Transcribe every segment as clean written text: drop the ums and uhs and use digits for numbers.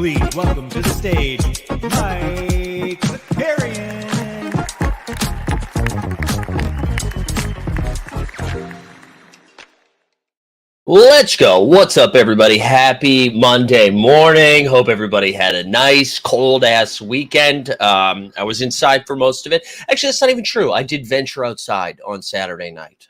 please welcome to the stage, Mike Zakarian. Let's go. What's up, everybody? Happy Monday morning. Hope everybody had a nice, cold-ass weekend. I was inside for most of it. Actually, that's not even true. I did venture outside on Saturday night.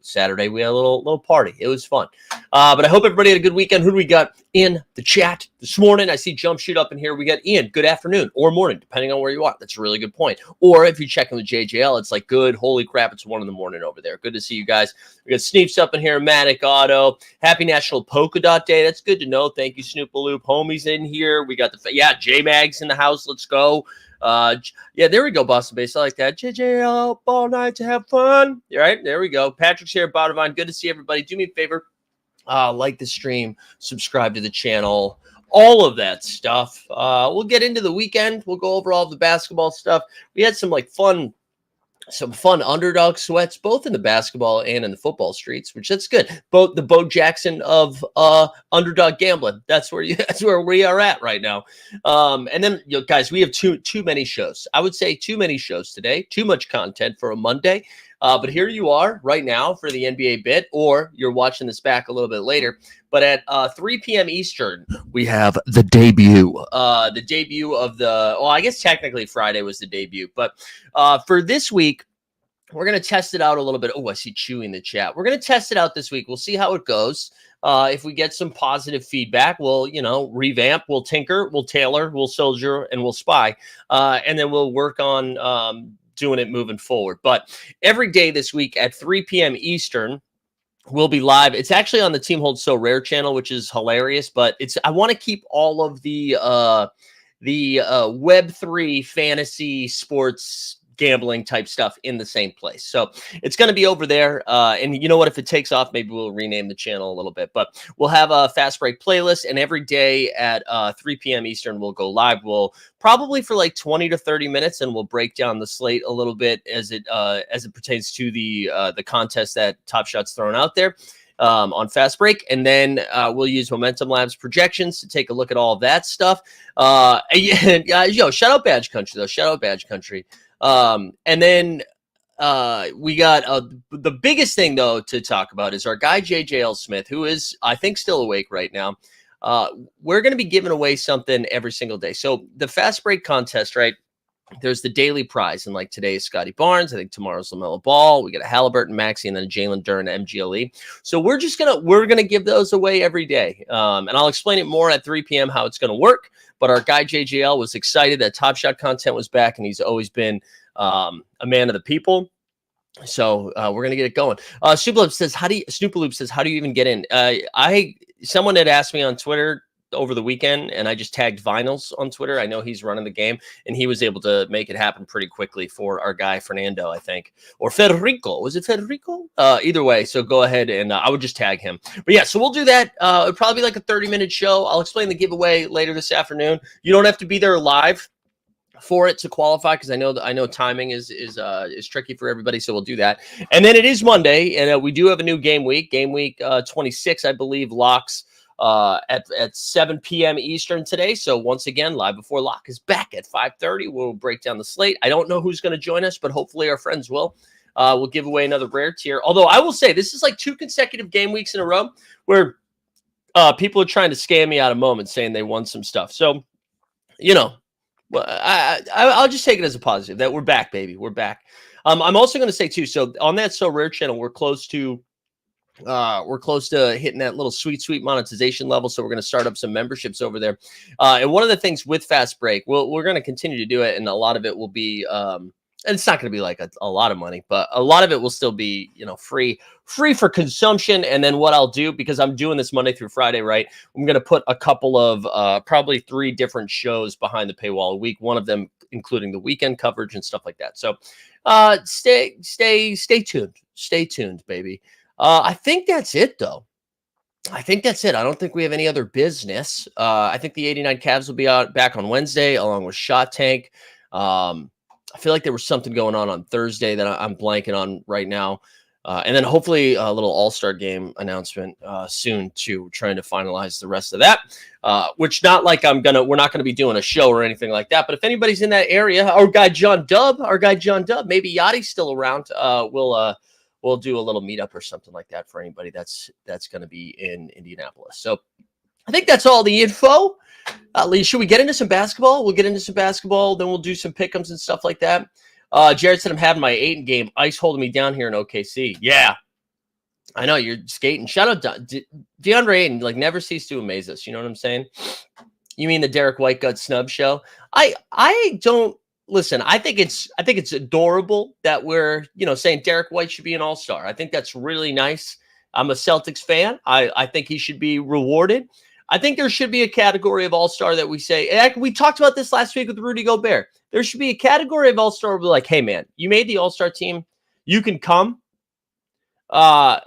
Saturday, we had a little party. It was fun. But I hope everybody had a good weekend. Who do we got in the chat this morning? I see Jump Shoot up in here. We got Ian. Good afternoon or morning, depending on where you are. That's a really good point. Or if you check in with JJL, it's like, good, holy crap, it's 1 a.m. over there. Good to see you guys. We got Sneeps up in here, Matic Auto. Happy National Polka Dot Day. That's good to know. Thank you, Snoopaloop. Homies in here. We got J-Mags in the house. Let's go. There we go, Boston Base. I like that. JJL up all night to have fun. All right, there we go. Patrick's here, Botavine. Good to see everybody. Do me a favor. Like the stream, subscribe to the channel, all of that stuff. We'll get into the weekend. We'll go over all of the basketball stuff. We had some fun underdog sweats, both in the basketball and in the football streets, which that's good. Both the Bo Jackson of underdog gambling. That's where we are at right now. And then, guys, we have too many shows. I would say too many shows today. Too much content for a Monday. But here you are right now for the NBA bit, or you're watching this back a little bit later. But at 3 p.m. Eastern, we have the debut. The debut of I guess technically Friday was the debut. But for this week, we're going to test it out a little bit. Oh, I see Chewy in the chat. We're going to test it out this week. We'll see how it goes. If we get some positive feedback, we'll, revamp, we'll tinker, we'll tailor, we'll soldier, and we'll spy. And then we'll work on doing it moving forward. But every day this week at 3 p.m. Eastern, we'll be live. It's actually on the Team Hold So Rare channel, which is hilarious, but I want to keep all of the Web3 fantasy sports gambling type stuff in the same place. So it's going to be over there. And you know what? If it takes off, maybe we'll rename the channel a little bit. But we'll have a Fast Break playlist, and every day at 3 p.m. Eastern, we'll go live. We'll probably for like 20 to 30 minutes, and we'll break down the slate a little bit as it pertains to the contest that Top Shot's thrown out there on Fast Break. And then we'll use Momentum Labs projections to take a look at all of that stuff. Shout out Badge Country, though. Shout out Badge Country. And then we got the biggest thing, though, to talk about is our guy, JJL Smith, who is, I think, still awake right now. We're going to be giving away something every single day. So the Fast Break contest, right? There's the daily prize, and like today is Scotty Barnes. I think tomorrow's LaMelo Ball. We got a Halliburton, Maxey, and then Jalen Duren, MGLE. So we're gonna give those away every day, and I'll explain it more at 3 p.m. how it's gonna work. But our guy JJL was excited that Top Shot content was back, and he's always been a man of the people. So we're gonna get it going. Snoopaloop says, "How do you even get in?" Someone had asked me on Twitter over the weekend, and I just tagged Vinyls on Twitter. I know he's running the game, and he was able to make it happen pretty quickly for our guy Fernando, I think, or Federico. Was it Federico? Either way, so go ahead and I would just tag him. But yeah, so we'll do that. It'll probably be like a 30-minute show. I'll explain the giveaway later this afternoon. You don't have to be there live. for it to qualify, because I know timing is tricky for everybody, so we'll do that. And then it is Monday, and we do have a new game week. Game week 26, I believe, locks at 7 p.m. Eastern today. So once again, Live Before Lock is back at 5:30. We'll break down the slate. I don't know who's going to join us, but hopefully our friends will. We'll give away another rare tier. Although I will say this is like 2 consecutive game weeks in a row where people are trying to scam me out of moments saying they won some stuff. So, well, I'll just take it as a positive that we're back, baby. We're back. I'm also going to say too. So on that So Rare channel, we're close to hitting that little sweet monetization level. So we're going to start up some memberships over there. And one of the things with Fast Break, we're going to continue to do it, and a lot of it will be. And it's not going to be like a lot of money, but a lot of it will still be, free for consumption. And then what I'll do, because I'm doing this Monday through Friday, right? I'm going to put a couple of probably 3 different shows behind the paywall a week. One of them including the weekend coverage and stuff like that. So stay tuned. Stay tuned, baby. I think that's it, though. I think that's it. I don't think we have any other business. I think the 89 Cavs will be back on Wednesday along with Shot Tank. I feel like there was something going on Thursday that I'm blanking on right now. And then hopefully a little all-star game announcement soon too. We're trying to finalize the rest of that, which not like we're not going to be doing a show or anything like that. But if anybody's in that area, our guy John Dub, maybe Yachty's still around. We'll do a little meetup or something like that for anybody that's going to be in Indianapolis. So I think that's all the info. Lee, should we get into some basketball? We'll get into some basketball, then we'll do some pick'ems and stuff like that. Jared said, I'm having my Ayton game. Ice holding me down here in OKC. Yeah, I know you're skating. Shout out DeAndre Ayton. Like, never cease to amaze us. You know what I'm saying? You mean the Derek White gut snub show? I don't listen. I think it's adorable that we're saying Derek White should be an all-star. I think that's really nice. I'm a Celtics fan. I think he should be rewarded. I think there should be a category of all-star that we say, we talked about this last week with Rudy Gobert. There should be a category of all-star where we're like, hey, man, you made the all-star team. You can come. You're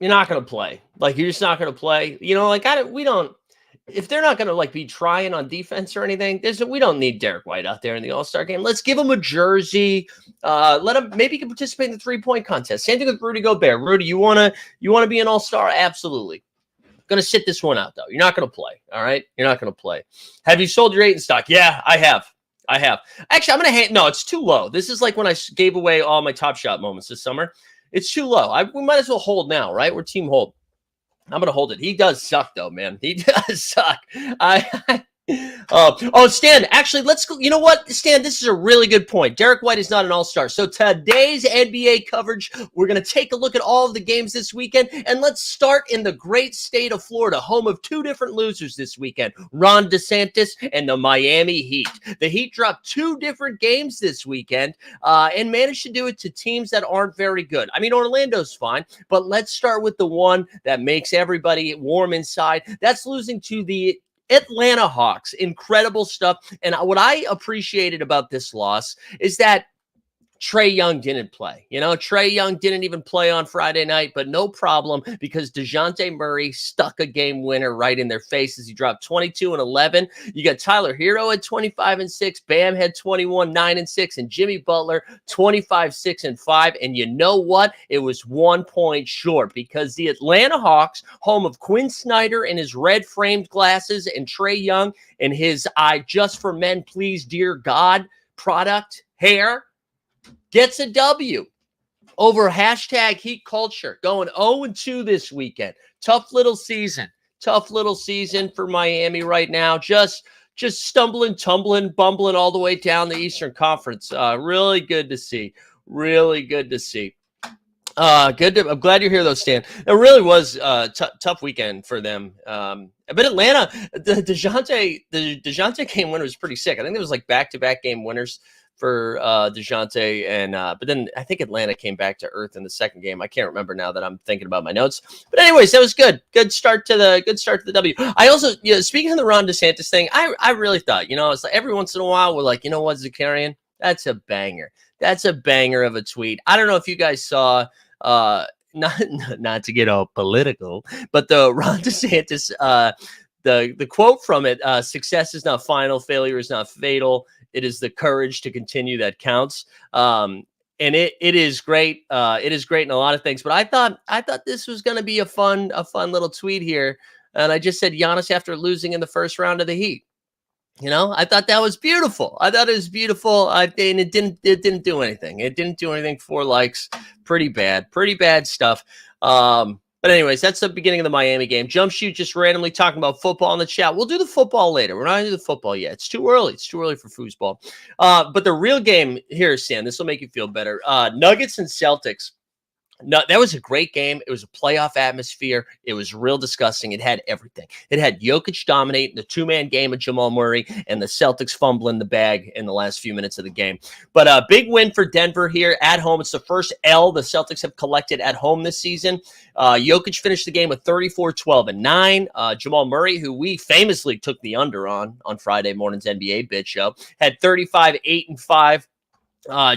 not going to play. Like, you're just not going to play. If they're not going to be trying on defense or anything, we don't need Derek White out there in the all-star game. Let's give him a jersey. Let him, maybe he can participate in the 3-point contest. Same thing with Rudy Gobert. Rudy, you want to be an all-star? Absolutely. Going to sit this one out, though. You're not going to play, all right? You're not going to play. Have you sold your Ayton stock? Yeah, I have. Actually, I'm going to no, it's too low. This is like when I gave away all my Top Shot moments this summer. It's too low. We might as well hold now, right? We're team hold. I'm going to hold it. He does suck, though, man. He does suck. Stan, actually, let's go. You know what, Stan, this is a really good point. Derek White is not an all-star. So today's NBA coverage, we're going to take a look at all of the games this weekend, and let's start in the great state of Florida, home of 2 different losers this weekend, Ron DeSantis and the Miami Heat. The Heat dropped 2 different games this weekend and managed to do it to teams that aren't very good. I mean, Orlando's fine, but let's start with the one that makes everybody warm inside. That's losing to the Atlanta Hawks. Incredible stuff. And what I appreciated about this loss is that Trae Young didn't play. Trae Young didn't even play on Friday night, but no problem, because DeJounte Murray stuck a game winner right in their faces. He dropped 22 and 11. You got Tyler Hero at 25 and 6. Bam had 21, 9 and 6, and Jimmy Butler 25, 6 and 5. And you know what? It was 1 point short, because the Atlanta Hawks, home of Quinn Snyder and his red framed glasses, and Trae Young and his "I Just for Men, Please Dear God" product hair, gets a W over hashtag Heat Culture, going 0-2 this weekend. Tough little season for Miami right now. Just stumbling, tumbling, bumbling all the way down the Eastern Conference. Really good to see. I'm glad you're here, though, Stan. It really was a tough weekend for them. But Atlanta, the DeJounte game winner was pretty sick. I think there was like back-to-back game winners for DeJounte, and but then I think Atlanta came back to earth in the second game. I can't remember now that I'm thinking about my notes. But anyways, that was good. Good start to the W. I also, speaking of the Ron DeSantis thing, I really thought, it's like every once in a while we're like, you know what, Zakarian, that's a banger. That's a banger of a tweet. I don't know if you guys saw, not to get all political, but the Ron DeSantis the quote from it: "Success is not final, failure is not fatal. It is the courage to continue that counts." And it is great. It is great in a lot of things. But I thought this was going to be a fun little tweet here, and I just said Giannis after losing in the first round of the Heat. I thought that was beautiful. I thought it was beautiful. And it didn't do anything. It didn't do anything. 4 likes. Pretty bad stuff. But anyways, that's the beginning of the Miami game. Jump Shoot just randomly talking about football in the chat. We'll do the football later. We're not going to do the football yet. It's too early. It's too early for foosball. But the real game here, Sam, this will make you feel better. Nuggets and Celtics. No, that was a great game. It was a playoff atmosphere. It was real disgusting. It had everything. It had Jokic dominating the 2-man game of Jamal Murray and the Celtics fumbling the bag in the last few minutes of the game. But a big win for Denver here at home. It's the first L the Celtics have collected at home this season. Jokic finished the game with 34, 12, and 9. Jamal Murray, who we famously took the under on Friday morning's NBA Bit Show, had 35, 8, and 5.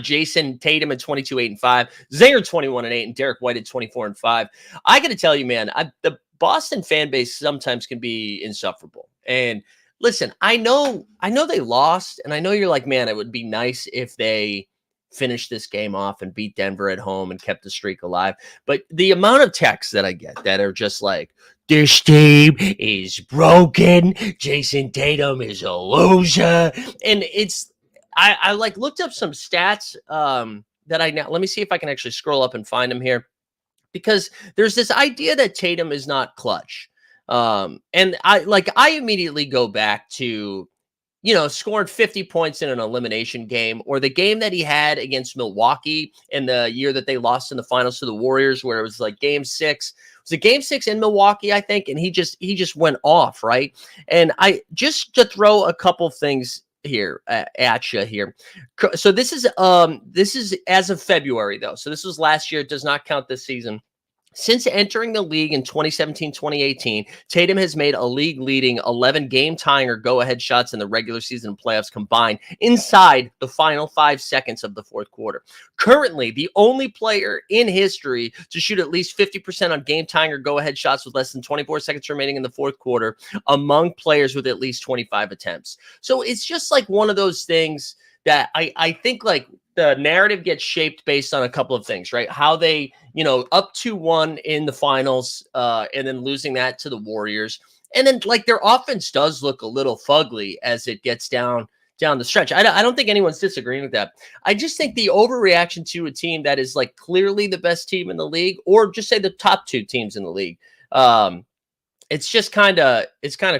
Jason Tatum at 22, 8, and 5. Zinger 21 and 8, and Derek White at 24 and 5. I got to tell you, man, the Boston fan base sometimes can be insufferable. And listen, I know they lost, and I know you're like, man, it would be nice if they finished this game off and beat Denver at home and kept the streak alive. But the amount of texts that I get that are just like, this team is broken. Jason Tatum is a loser, and I like looked up some stats that let me see if I can actually scroll up and find them here, because there's this idea that Tatum is not clutch. And I immediately go back to, scoring 50 points in an elimination game, or the game that he had against Milwaukee in the year that they lost in the finals to the Warriors, where it was like game 6. It was a game 6 in Milwaukee, I think. And he just went off. Right. And I just to throw a couple things here at you here. So this is as of February though. So this was last year. It does not count this season. Since entering the league in 2017-2018, Tatum has made a league-leading 11 game-tying or go-ahead shots in the regular season and playoffs combined inside the final 5 seconds of the fourth quarter. Currently, the only player in history to shoot at least 50% on game-tying or go-ahead shots with less than 24 seconds remaining in the fourth quarter among players with at least 25 attempts. So it's just like one of those things that I think like the narrative gets shaped based on a couple of things, right? How they, up 2-1 in the finals, and then losing that to the Warriors. And then like their offense does look a little fugly as it gets down the stretch. I don't think anyone's disagreeing with that. I just think the overreaction to a team that is like clearly the best team in the league, or just say the top 2 teams in the league, it's just kind of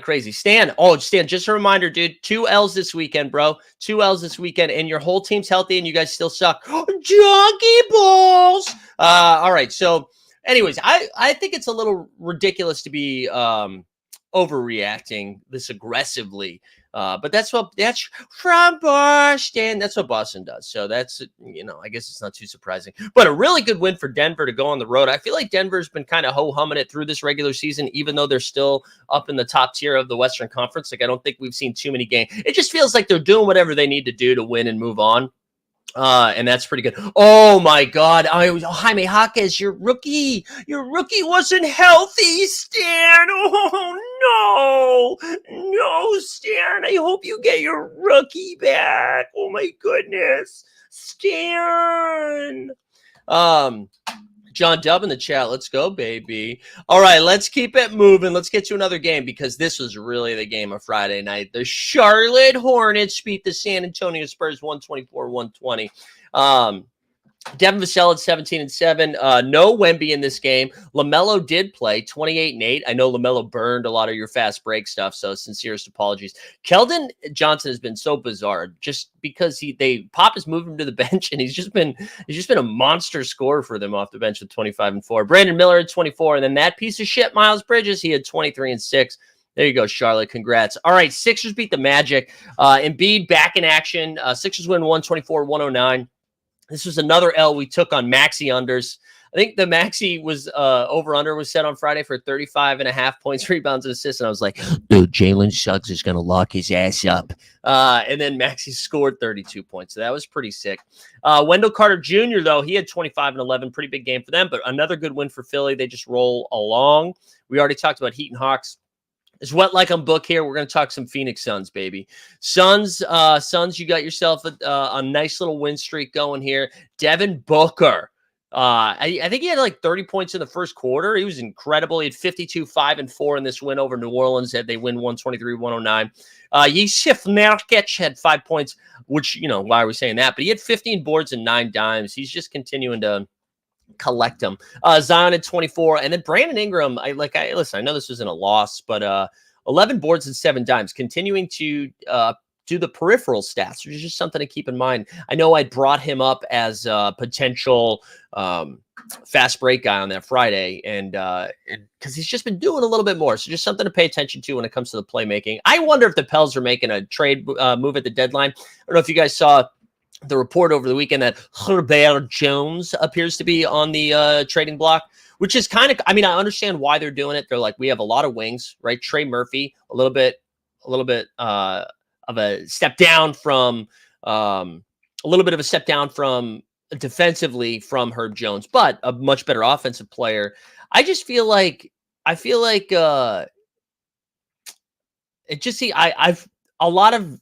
crazy. Stan, just a reminder, dude, 2 L's this weekend, bro. 2 L's this weekend, and your whole team's healthy, and you guys still suck. Junkie balls. All right. So, anyways, I think it's a little ridiculous to be overreacting this aggressively. But that's from Boston. That's what Boston does. So that's, I guess it's not too surprising. But a really good win for Denver to go on the road. I feel like Denver's been kind of ho-humming it through this regular season, even though they're still up in the top tier of the Western Conference. Like, I don't think we've seen too many games. It just feels like they're doing whatever they need to do to win and move on. And that's pretty good. Oh my God. Jaime Jaquez, your rookie wasn't healthy, Stan. Oh no, Stan. I hope you get your rookie back. Oh my goodness, Stan. John Dubb in the chat. Let's go, baby. All right, let's keep it moving. Let's get to another game, because this was really the game of Friday night. The Charlotte Hornets beat the San Antonio Spurs 124-120. Devin Vassell at 17 and 7. No Wemby in this game. LaMelo did play 28 and 8. I know LaMelo burned a lot of your fast break stuff, so sincerest apologies. Keldon Johnson has been so bizarre, just because Pop has moved him to the bench, and he's just been a monster scorer for them off the bench with 25 and 4. Brandon Miller at 24, and then that piece of shit Miles Bridges, he had 23 and 6. There you go, Charlotte. Congrats. All right, Sixers beat the Magic. Embiid back in action. Sixers win 124-109. This was another L we took on Maxey unders. I think the Maxey was over-under was set on Friday for 35.5 points, rebounds, and assists. And I was like, dude, Jalen Suggs is going to lock his ass up. And then Maxey scored 32 points. So that was pretty sick. Wendell Carter Jr., though, he had 25 and 11. Pretty big game for them. But another good win for Philly. They just roll along. We already talked about Heat and Hawks. It's wet like I'm book here. We're going to talk some Phoenix Suns, baby. Suns, you got yourself a nice little win streak going here. Devin Booker. I think he had like 30 points in the first quarter. He was incredible. He had 52, 5, and 4 in this win over New Orleans. They win 123-109. Yusuf Nurkic had 5 points, which, why are we saying that? But he had 15 boards and 9 dimes. He's just continuing to collect them. Zion at 24, and then Brandon Ingram. I know this wasn't a loss, but 11 boards and 7 dimes, continuing to do the peripheral stats, which is just something to keep in mind. I know I brought him up as a potential fast break guy on that Friday, and because he's just been doing a little bit more, so just something to pay attention to when it comes to the playmaking. I wonder if the Pels are making a trade move at the deadline. I don't know if you guys saw the report over the weekend that Herbert Jones appears to be on the trading block, which is kind of, I understand why they're doing it. They're like, we have a lot of wings, right? Trey Murphy, a little bit of a step down from, defensively from Herb Jones, but a much better offensive player. I just feel like, it just I've a lot of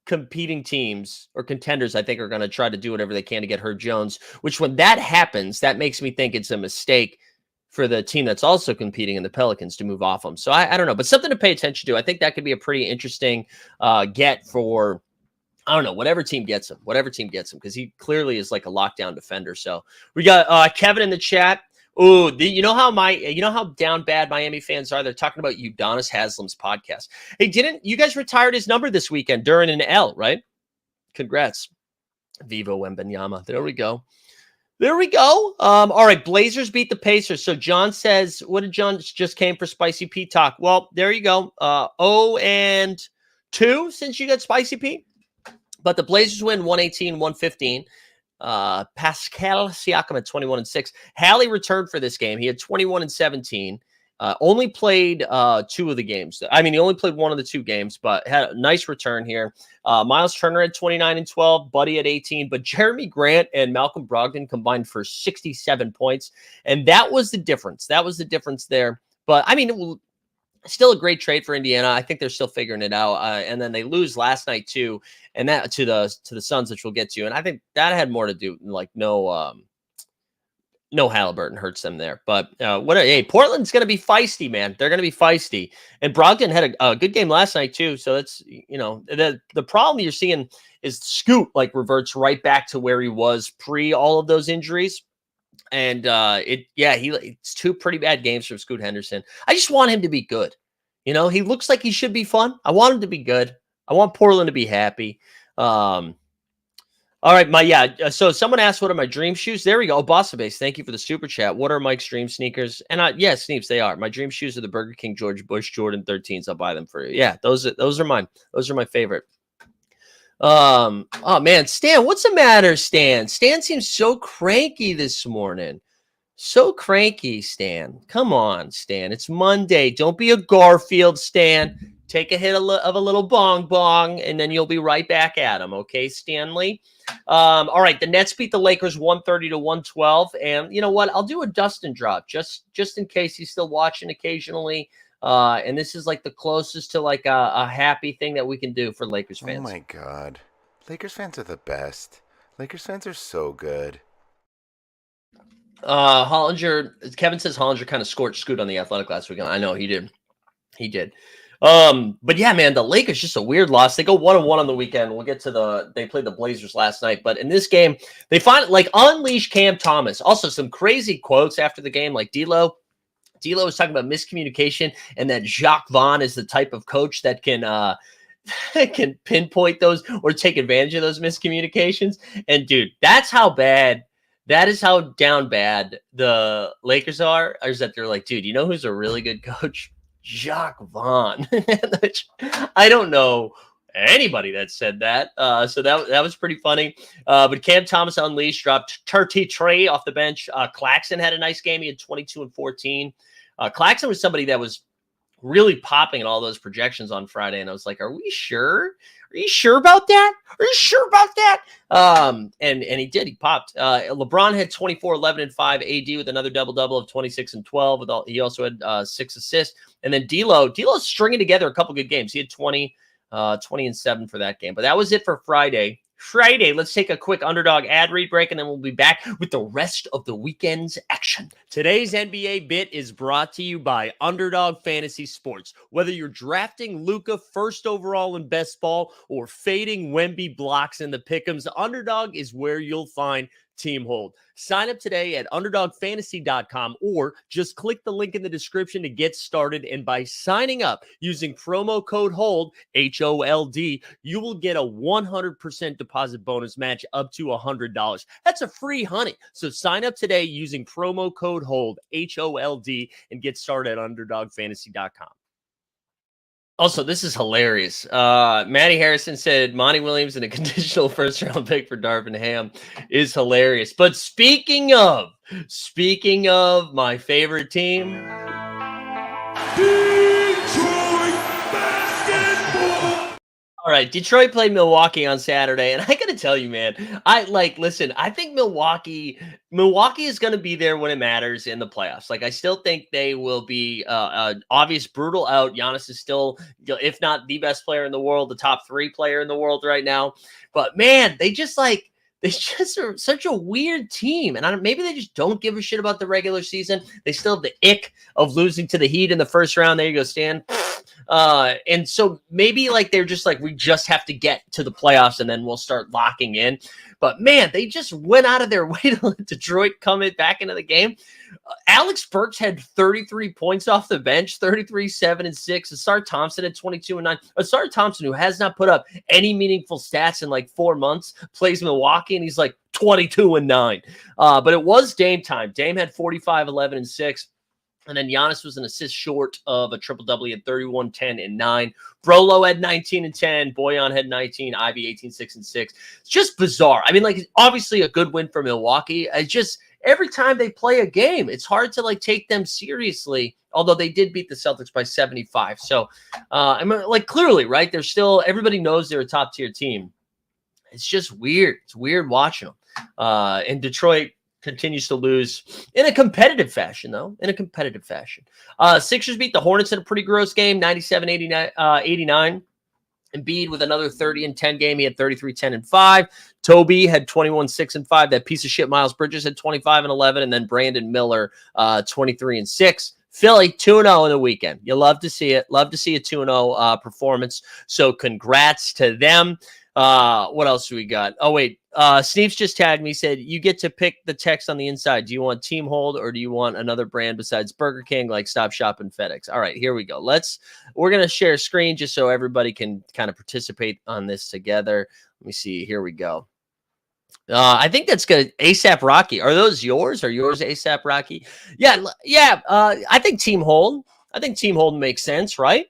competing teams or contenders, I think, are going to try to do whatever they can to get Herb Jones, which when that happens, that makes me think it's a mistake for the team that's also competing in the Pelicans to move off them. So I don't know, but something to pay attention to. I think that could be a pretty interesting get for, I don't know, whatever team gets him, because he clearly is like a lockdown defender. So we got Kevin in the chat. Oh, you know how down bad Miami fans are? They're talking about Udonis Haslam's podcast. Hey, you guys retired his number this weekend during an L, right? Congrats. Vivo Wembanyama. There we go. All right, Blazers beat the Pacers. So John says, what did John just came for Spicy P talk? Well, there you go. 0-2 since you got Spicy P. But the Blazers win 118-115. Pascal Siakam at 21-6. Hallie returned for this game. He had 21-17. Only played 2 of the games. He only played 1 of the 2 games, but had a nice return here. Miles Turner had 29-12, Buddy at 18, but Jeremy Grant and Malcolm Brogdon combined for 67 points, and that was the difference. There. But still a great trade for Indiana. I think they're still figuring it out. And then they lose last night too, and that to the Suns, which we'll get to. And I think that had more to do like no Halliburton hurts them there. But Portland's going to be feisty, man. They're going to be feisty. And Brogdon had a good game last night too. So that's, the problem you're seeing is Scoot like reverts right back to where he was pre all of those injuries. And it's 2 pretty bad games from Scoot Henderson. I just want him to be good. He looks like he should be fun. I want him to be good. I want Portland to be happy. All right, so someone asked, what are my dream shoes? There we go. Bossa Base, thank you for the super chat. What are Mike's dream sneakers? And Sneeps, they are. My dream shoes are the Burger King George Bush Jordan 13s. I'll buy them for you. Yeah, those are mine. Those are my favorite. Oh man, Stan, what's the matter, Stan? Stan seems so cranky this morning. So cranky, Stan. Come on, Stan. It's Monday. Don't be a Garfield, Stan. Take a hit of a little bong, and then you'll be right back at him. Okay, Stanley? All right, the Nets beat the Lakers 130-112. And you know what? I'll do a Dustin drop just in case he's still watching occasionally. And this is like the closest to like a happy thing that we can do for Lakers fans. Oh my God. Lakers fans are the best. Lakers fans are so good. Kevin says Hollinger kind of scorched Scoot on the Athletic last weekend. I know he did. But yeah, man, the Lakers just a weird loss. They go 1-1 on the weekend. We'll get to they played the Blazers last night, but in this game, they unleash Cam Thomas. Also some crazy quotes after the game, like D'Lo was talking about miscommunication and that Jacques Vaughn is the type of coach that can pinpoint those or take advantage of those miscommunications. And dude, that is how down bad the Lakers are, is that they're like, dude, you know who's a really good coach? Jacques Vaughn. I don't know anybody that said that. So that was pretty funny. But Cam Thomas unleashed, dropped 33 off the bench. Claxton had a nice game. He had 22 and 14. Claxton was somebody that was really popping in all those projections on Friday. And I was like, are we sure? Are you sure about that? Are you sure about that? And he did. He popped. LeBron had 24, 11, and 5. AD with another double-double of 26 and 12. He also had 6 assists. And then D'Lo's stringing together a couple good games. He had 20 and 7 for that game. But that was it for Friday. Let's take a quick Underdog ad read break, and then we'll be back with the rest of the weekend's action. Today's NBA Bit is brought to you by Underdog Fantasy Sports. Whether you're drafting Luka first overall in best ball or fading Wemby blocks in the pick'ems, Underdog is where you'll find Team Hold. Sign up today at UnderdogFantasy.com or just click the link in the description to get started. And by signing up using promo code HOLD, HOLD, you will get a 100% deposit bonus match up to $100. That's a free honey. So sign up today using promo code HOLD, HOLD, and get started at UnderdogFantasy.com. Also, this is hilarious. Maddie Harrison said Monty Williams and a conditional first-round pick for Darvin Ham is hilarious. But speaking of my favorite team, Detroit basketball. All right, Detroit played Milwaukee on Saturday, and I got to tell you, man, I think Milwaukee is going to be there when it matters in the playoffs. Like, I still think they will be obvious brutal out. Giannis is still, if not the best player in the world, the top 3 player in the world right now. But man, they just are such a weird team. And maybe they just don't give a shit about the regular season. They still have the ick of losing to the Heat in the first round. There you go, Stan. And so maybe they're just we just have to get to the playoffs and then we'll start locking in. But man, they just went out of their way to let Detroit come back into the game. Alex Burks had 33 points off the bench, 33, 7, and 6. Asar Thompson had 22 and 9. Asar Thompson, who has not put up any meaningful stats in 4 months, plays Milwaukee, and he's 22 and 9. But it was Dame time. Dame had 45, 11, and 6. And then Giannis was an assist short of a triple-double. He had 31, 10, and 9. Brolo had 19 and 10. Bojan had 19. Ivy 18, 6, and 6. It's just bizarre. I mean, obviously a good win for Milwaukee. It's just every time they play a game, it's hard to take them seriously, although they did beat the Celtics by 75. So, I mean, clearly, right? They're still, everybody knows they're a top-tier team. It's just weird. It's weird watching them. And Detroit continues to lose in a competitive fashion, though. Sixers beat the Hornets in a pretty gross game, 97-89. Embiid with another 30 and 10 game. He had 33, 10, and 5. Toby had 21, 6, and 5. That piece of shit Miles Bridges had 25 and 11. And then Brandon Miller, 23 and 6. Philly 2-0 in the weekend. You love to see it. Love to see a 2-0 performance. So congrats to them. What else do we got? Oh, wait. Sneeps just tagged me, said, you get to pick the text on the inside. Do you want Team Hold or do you want another brand besides Burger King, like Stop Shop and FedEx? All right, here we go. We're going to share a screen just so everybody can kind of participate on this together. Let me see. Here we go. I think that's good. ASAP Rocky. Are those yours? Are yours ASAP Rocky? Yeah. I think Team Hold. Makes sense, right?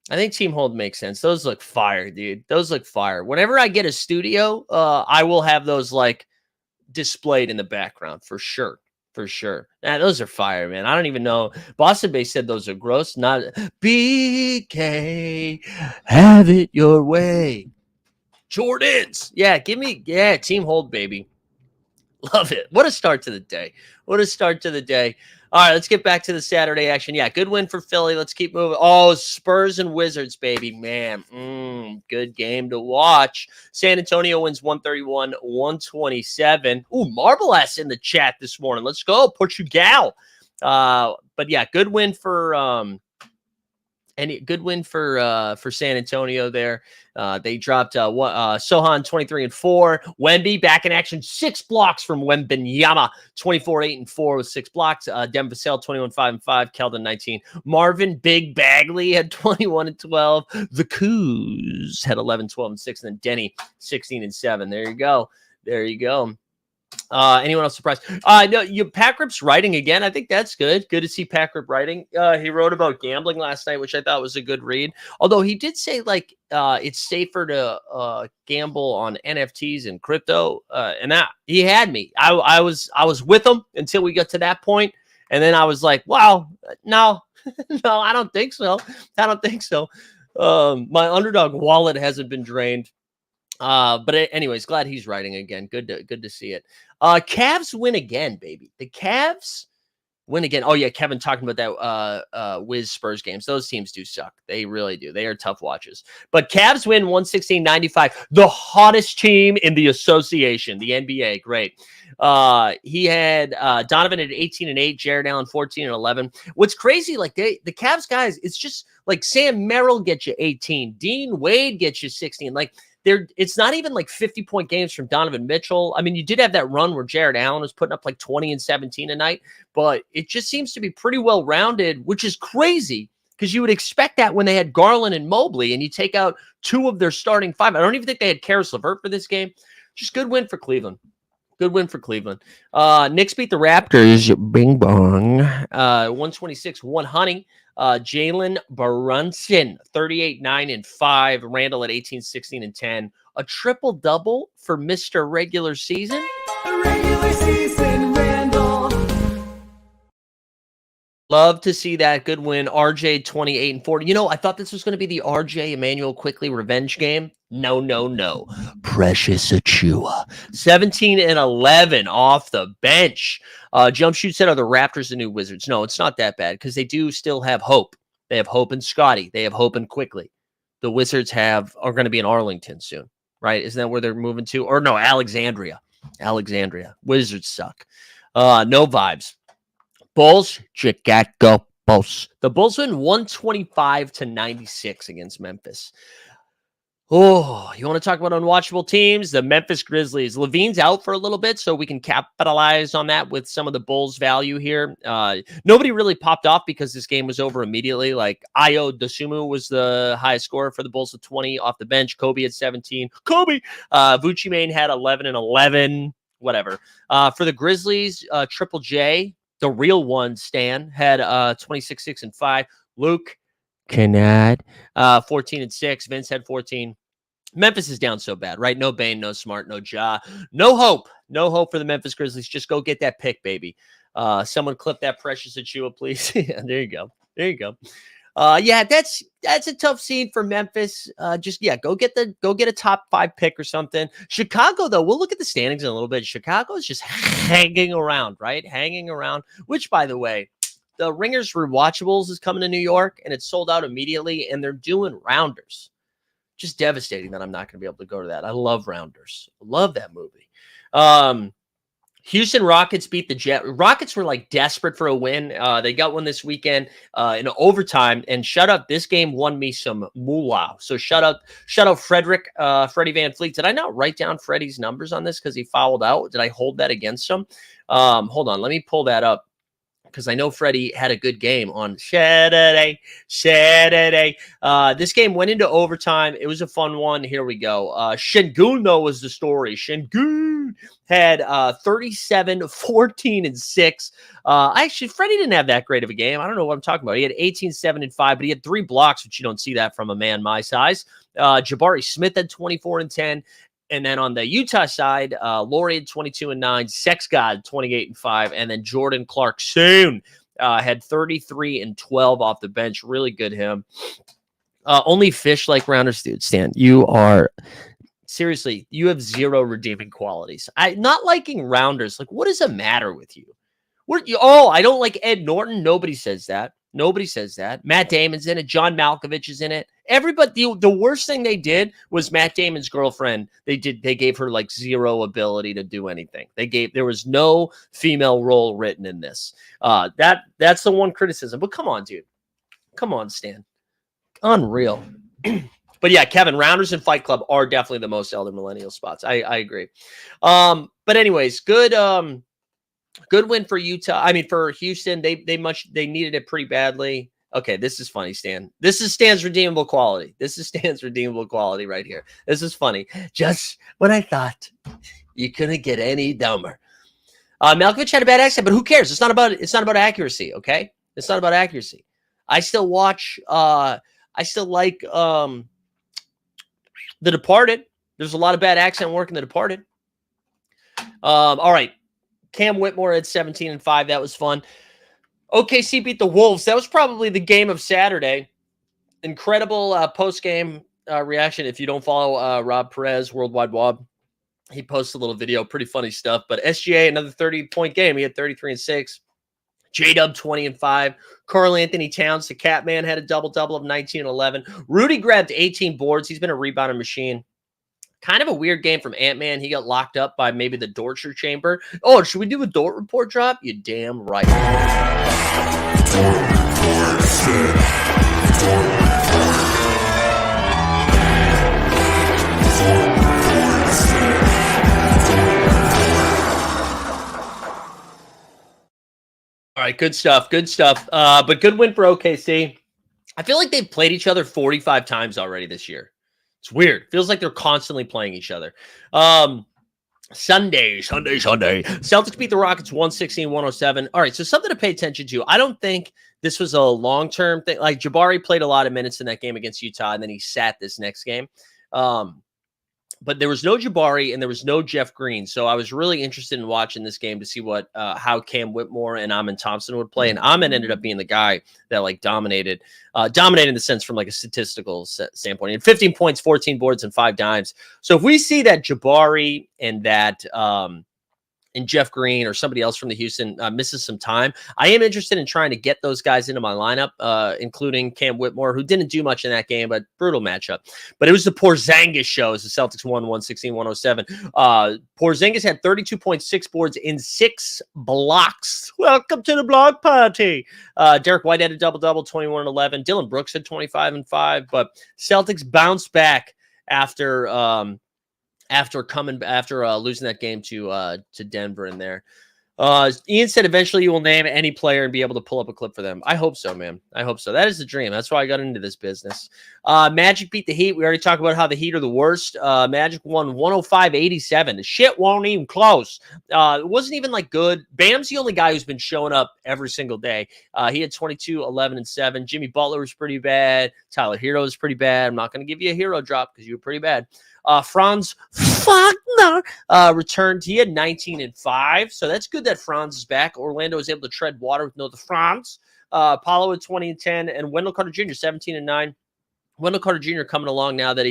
I think Team Hold makes sense. Those look fire, dude. Those look fire. Whenever I get a studio, I will have those displayed in the background for sure. Nah, those are fire, man. I don't even know. Boston Bay said those are gross. Not BK. Have it your way. Jordans. Yeah, Team Hold, baby. Love it. What a start to the day. All right, let's get back to the Saturday action. Yeah, good win for Philly. Let's keep moving. Oh, Spurs and Wizards, baby. Man, good game to watch. San Antonio wins 131-127. Ooh, Marble Ass in the chat this morning. Let's go, Portugal. But yeah, good win for San Antonio there. They dropped Sohan 23 and 4. Wemby back in action, 6 blocks from Wembanyama, 24, 8 and 4 with 6 blocks. Devin Vassell 21, 5 and 5. Keldon 19. Marvin Big Bagley had 21 and 12. The Coos had 11, 12 and 6. And then Denny 16 and 7. There you go. Anyone else surprised? No, Pat Rip's writing again. I think that's good. Good to see Pat Rip writing. He wrote about gambling last night, which I thought was a good read. Although he did say it's safer to gamble on NFTs and crypto. And that he had me. I was with him until we got to that point. And then I was like, wow, no, no, I don't think so. I don't think so. My underdog wallet hasn't been drained. Anyways, glad he's writing again. Good to see it. Cavs win again, baby. The Cavs win again. Oh yeah, Kevin talking about that Wiz Spurs games. Those teams do suck. They really do. They are tough watches. But Cavs win 116-95. The hottest team in the association, the NBA. Great. He had Donovan at 18 and 8, Jared Allen 14 and 11. What's crazy, like the Cavs guys, it's just like Sam Merrill gets you 18, Dean Wade gets you 16. Like it's not even like 50-point games from Donovan Mitchell. I mean, you did have that run where Jared Allen was putting up like 20 and 17 a night, but it just seems to be pretty well rounded, which is crazy because you would expect that when they had Garland and Mobley and you take out two of their starting five. I don't even think they had Karis LeVert for this game. Just good win for Cleveland. Good win for Cleveland. Knicks beat the Raptors. Bing bong. 126-100. Jalen Brunson, 38, 9, and 5. Randall at 18, 16, and 10. A triple-double for Mr. Regular Season. Regular season, Randall. Love to see that. Good win. RJ 28 and 40. You know, I thought this was going to be the RJ Emmanuel Quickly revenge game. No. Precious Achua. 17 and 11 off the bench. Jump Shoot said, are the Raptors the new Wizards? No, it's not that bad because they do still have hope. They have hope in Scotty. They have hope in Quickly. The Wizards are going to be in Arlington soon, right? Isn't that where they're moving to? Or no, Alexandria. Wizards suck. No vibes. Bulls, Chicago Bulls. The Bulls win 125-96 against Memphis. Oh, you want to talk about unwatchable teams? The Memphis Grizzlies. Levine's out for a little bit, so we can capitalize on that with some of the Bulls' value here. Nobody really popped off because this game was over immediately. Like, Ayo Dosunmu was the highest scorer for the Bulls with 20 off the bench. Kobe had 17. Vucci Main had 11 and 11. Whatever. For the Grizzlies, Triple J, the real one, Stan, had 26, 6, and 5. Luke Kennard, 14 and 6. Vince had 14. Memphis is down so bad, right? No Bane, no Smart, no Ja. No hope. No hope for the Memphis Grizzlies. Just go get that pick, baby. Someone clip that Precious Achua, please. Yeah, there you go. Yeah, that's a tough scene for Memphis. Go get a top 5 pick or something. Chicago, though, we'll look at the standings in a little bit. Chicago is just hanging around, right? Hanging around, which, by the way, the Ringers Rewatchables is coming to New York, and it's sold out immediately, and they're doing Rounders. Just devastating that I'm not going to be able to go to that. I love Rounders. I love that movie. Houston Rockets beat the Jet. Rockets were like desperate for a win. They got one this weekend in overtime, and this game won me some moolah. So shout out Freddie Van Fleet. Did I not write down Freddie's numbers on this because he fouled out? Did I hold that against him? Hold on, let me pull that up, because I know Freddie had a good game on Saturday. This game went into overtime. It was a fun one. Here we go. Şengün, though, was the story. Şengün had 37, 14, and 6. Actually, Freddie didn't have that great of a game. I don't know what I'm talking about. He had 18, 7, and 5, but he had 3 blocks, which you don't see that from a man my size. Jabari Smith had 24 and 10. And then on the Utah side, Laurie had 22 and 9, Sex God 28 and 5, and then Jordan Clarkson had 33 and 12 off the bench. Really good him. Only fish like Rounders, dude. Stan, you have 0 redeeming qualities. Not liking Rounders. Like, what is the matter with you? I don't like Ed Norton. Nobody says that. Matt Damon's in it. John Malkovich is in it. Everybody. The worst thing they did was Matt Damon's girlfriend. They gave her like 0 ability to do anything. There was no female role written in this. That's the one criticism. But come on, dude. Come on, Stan. Unreal. But yeah, Kevin, Rounders and Fight Club are definitely the most elder millennial spots. I agree. But anyways, good win for Utah. I mean, for Houston, they needed it pretty badly. Okay, this is funny, Stan. This is Stan's redeemable quality. Right here. This is funny. Just when I thought you couldn't get any dumber. Malkovich had a bad accent, but who cares? It's not about accuracy, okay? It's not about accuracy. I still watch I still like The Departed. There's a lot of bad accent work in The Departed. All right. Cam Whitmore at 17 and 5. That was fun. OKC beat the Wolves. That was probably the game of Saturday. Incredible post-game reaction. If you don't follow Rob Perez, Worldwide Wob, he posts a little video. Pretty funny stuff. But SGA, another 30-point game. He had 33 and 6. J-Dub 20 and 5. Karl Anthony Towns, the Catman, had a double-double of 19 and 11. Rudy grabbed 18 boards. He's been a rebounding machine. Kind of a weird game from Ant-Man. He got locked up by maybe the torture chamber. Oh, should we do a Dort report drop? You damn right. All right, good stuff. Good stuff. But good win for OKC. I feel like they've played each other 45 times already this year. It's weird. Feels like they're constantly playing each other. Sunday. Celtics beat the Rockets 116-107. All right, so something to pay attention to. I don't think this was a long-term thing. Like, Jabari played a lot of minutes in that game against Utah, and then he sat this next game. But there was no Jabari and there was no Jeff Green. So I was really interested in watching this game to see what how Cam Whitmore and Amin Thompson would play. And Amin ended up being the guy that like dominated in the sense from like a statistical standpoint. He had 15 points, 14 boards, and 5 dimes. So if we see that Jabari and that and Jeff Green or somebody else from the Houston misses some time, I am interested in trying to get those guys into my lineup, including Cam Whitmore, who didn't do much in that game, but brutal matchup. But it was the Porzingis show as the Celtics won 116-107. Porzingis had 32.6 boards in 6 blocks. Welcome to the block party. Derek White had a double-double, 21-11. Dylan Brooks had 25 and 5. But Celtics bounced back after losing that game to Denver in there. Ian said eventually you will name any player and be able to pull up a clip for them. I hope so, man. I hope so. That is the dream. That's why I got into this business. Magic beat the Heat. We already talked about how the Heat are the worst. Magic won 105-87. The shit won't even close. It wasn't even like good. Bam's the only guy who's been showing up every single day. He had 22, 11, and 7. Jimmy Butler was pretty bad. Tyler Hero was pretty bad. I'm not going to give you a hero drop because you were pretty bad. Franz Wagner returned. He had 19 and 5. So that's good that Franz is back. Orlando was able to tread water with no the Franz. Paulo at 20 and 10. And Wendell Carter Jr., 17 and 9. Wendell Carter Jr. coming along now that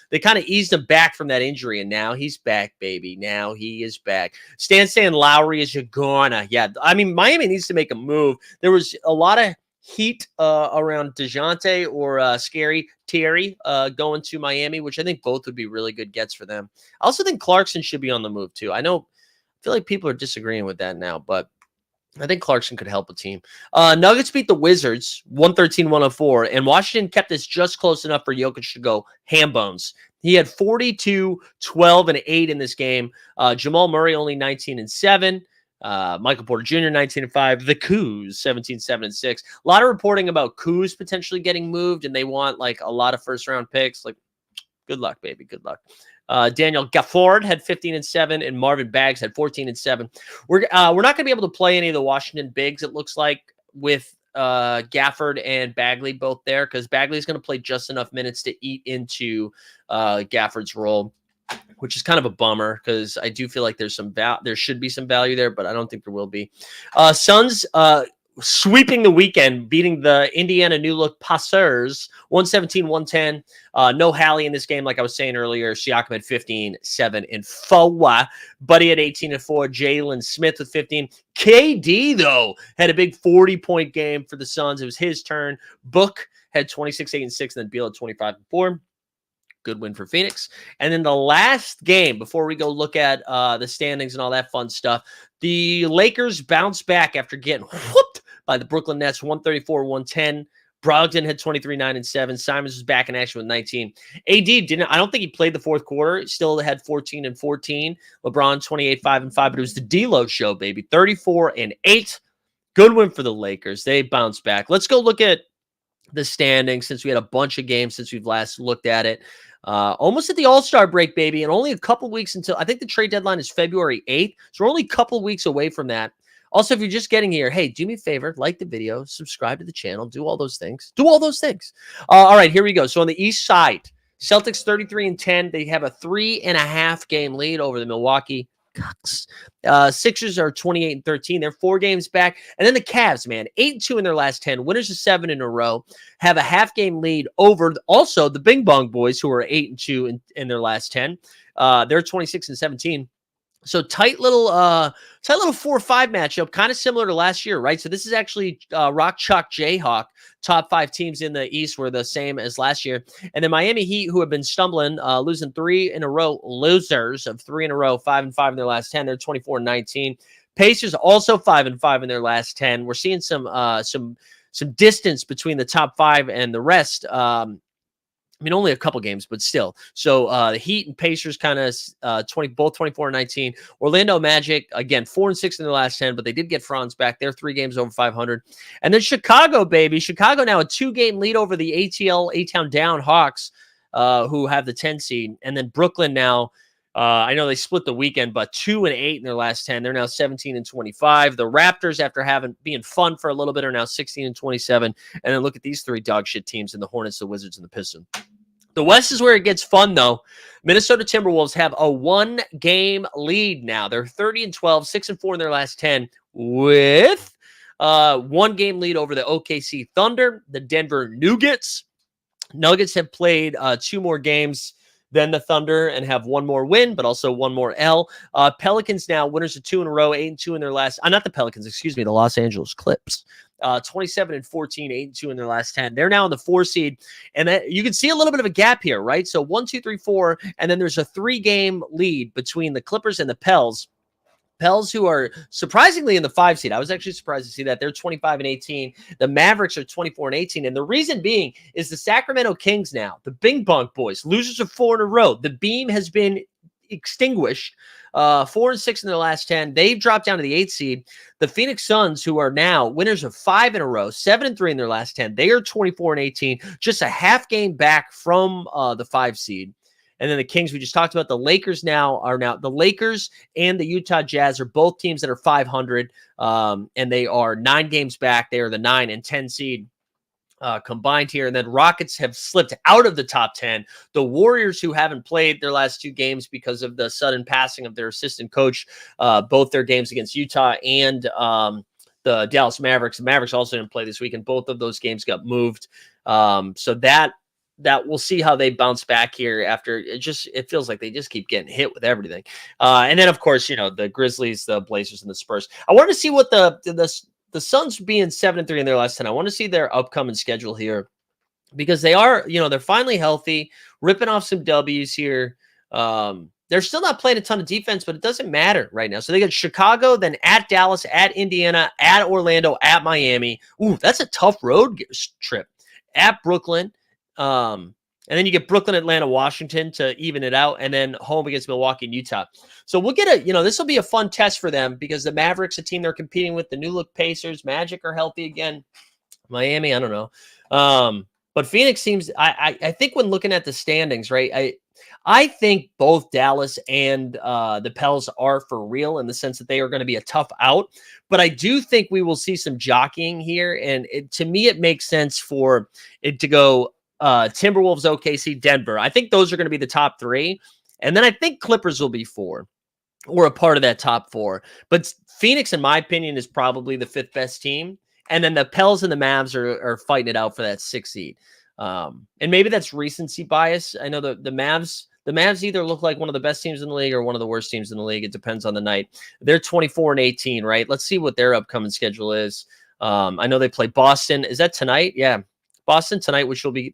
they kind of eased him back from that injury, and now he's back, baby. Now he is back. Stan saying Lowry is your gonna. Yeah, I mean, Miami needs to make a move. There was a lot of heat around DeJounte or Scary Terry going to Miami, which I think both would be really good gets for them. I also think Clarkson should be on the move too. I feel like people are disagreeing with that now, but I think Clarkson could help a team. Nuggets beat the Wizards 113-104, and Washington kept this just close enough for Jokic to go ham bones. He had 42, 12, and 8 in this game. Jamal Murray only 19 and 7. Michael Porter Jr., 19 and 5. The Coos, 17, 7, and 6. A lot of reporting about Coos potentially getting moved, and they want like a lot of first-round picks. Like, good luck, baby. Good luck. Daniel Gafford had 15 and 7, and Marvin Baggs had 14 and 7. We're not going to be able to play any of the Washington bigs, it looks like, with Gafford and Bagley both there, because Bagley's going to play just enough minutes to eat into Gafford's role, which is kind of a bummer because I do feel like there should be some value there, but I don't think there will be. Suns sweeping the weekend, beating the Indiana New Look Pacers 117-110. No Hallie in this game, like I was saying earlier. Siakam had 15, 7, and 4. Buddy had 18 and 4. Jalen Smith with 15. KD, though, had a big 40-point game for the Suns. It was his turn. Book had 26, 8, and 6, and then Beal had 25 and 4. Good win for Phoenix. And then the last game, before we go look at the standings and all that fun stuff, the Lakers bounced back after getting whooped by the Brooklyn Nets, 134-110. Brogdon had 23, 9, and 7. Simons was back in action with 19. AD I don't think he played the fourth quarter. He still had 14 and 14. LeBron, 28, 5, and 5. But it was the D-Lo show, baby. 34 and 8. Good win for the Lakers. They bounced back. Let's go look at the standings since we had a bunch of games since we've last looked at it. Almost at the All-Star break, baby, and only a couple weeks until I think the trade deadline is February 8th. So we're only a couple weeks away from that. Also, if you're just getting here, hey, do me a favor, like the video, subscribe to the channel, do all those things. All right, here we go. So on the East side, Celtics 33 and 10. They have a 3.5 game lead over the Milwaukee Cucks. Sixers are 28-13. They're 4 games back. And then the Cavs, man, 8-2 in their last 10. Winners of 7 in a row. Have a half-game lead over also the Bing Bong Boys, who are 8-2 in their last 10. They're 26-17. So tight little 4-5 matchup, kind of similar to last year, right? So this is actually Rock Chalk Jayhawk. Top 5 teams in the East were the same as last year. And then Miami Heat, who have been stumbling, losing 3 in a row, losers of 3 in a row, 5-5 in their last 10. They're 24-19. Pacers also 5-5 in their last 10. We're seeing some distance between the top 5 and the rest. I mean, only a couple games, but still. So the Heat and Pacers kind of both 24-19. Orlando Magic, again, 4-6 in their last 10, but they did get Franz back. They're 3 games over 500. And then Chicago, baby. Chicago now a 2-game lead over the ATL, A-Town Down Hawks, who have the 10 seed. And then Brooklyn now, I know they split the weekend, but 2-8 in their last 10. They're now 17-25. The Raptors, after being fun for a little bit, are now 16-27. And then look at these 3 dog shit teams in the Hornets, the Wizards, and the Pistons. The West is where it gets fun, though. Minnesota Timberwolves have a 1-game lead now. They're 30-12, 6-4 in their last 10, with 1-game lead over the OKC Thunder, the Denver Nuggets. Nuggets have played 2 more games than the Thunder and have 1 more win, but also 1 more L. Pelicans now winners of 2 in a row, 8-2 in their last. Not the Pelicans, excuse me, the Los Angeles Clips. 27-14, 8-2 in their last 10. They're now in the 4 seed, and that you can see a little bit of a gap here, right? So 1, 2, 3, 4, and then there's a 3-game lead between the Clippers and the Pels. Pels, who are surprisingly in the 5 seed. I was actually surprised to see that. They're 25-18. The Mavericks are 24-18. And the reason being is the Sacramento Kings now, the Bing Bong Boys, losers of 4 in a row. The beam has been extinguished. 4-6 in their last 10. They've dropped down to the 8th seed. The Phoenix Suns, who are now winners of 5 in a row, 7-3 in their last 10. They are 24-18, just a half game back from the 5 seed. And then the Kings, we just talked about. The Lakers the Lakers and the Utah Jazz are both teams that are 500, and they are 9 games back. They are the 9 and 10 seed combined here. And then Rockets have slipped out of the top 10. The Warriors, who haven't played their last 2 games because of the sudden passing of their assistant coach, both their games against Utah and the Dallas Mavericks. The Mavericks also didn't play this week, and both of those games got moved. So that we'll see how they bounce back here after it feels like they just keep getting hit with everything. And then, of course, the Grizzlies, the Blazers, and the Spurs. I wanted to see what the Suns being 7-3 in their last 10. I want to see their upcoming schedule here, because they are, they're finally healthy, ripping off some W's here. They're still not playing a ton of defense, but it doesn't matter right now. So they got Chicago, then at Dallas, at Indiana, at Orlando, at Miami. Ooh, that's a tough road trip. At Brooklyn. And then you get Brooklyn, Atlanta, Washington to even it out, and then home against Milwaukee and Utah. So we'll get this will be a fun test for them, because the Mavericks, a team they're competing with, the new look Pacers, Magic are healthy again. Miami, I don't know. But Phoenix seems, I think when looking at the standings, right, I think both Dallas and the Pels are for real, in the sense that they are going to be a tough out. But I do think we will see some jockeying here. And to me, it makes sense for it to go Timberwolves, OKC, Denver. I think those are going to be the top 3. And then I think Clippers will be 4, or a part of that top 4. But Phoenix, in my opinion, is probably the 5th best team. And then the Pels and the Mavs are fighting it out for that 6th seed. And maybe that's recency bias. I know the Mavs either look like one of the best teams in the league or one of the worst teams in the league. It depends on the night. They're 24-18, right? Let's see what their upcoming schedule is. I know they play Boston. Is that tonight? Yeah. Boston tonight,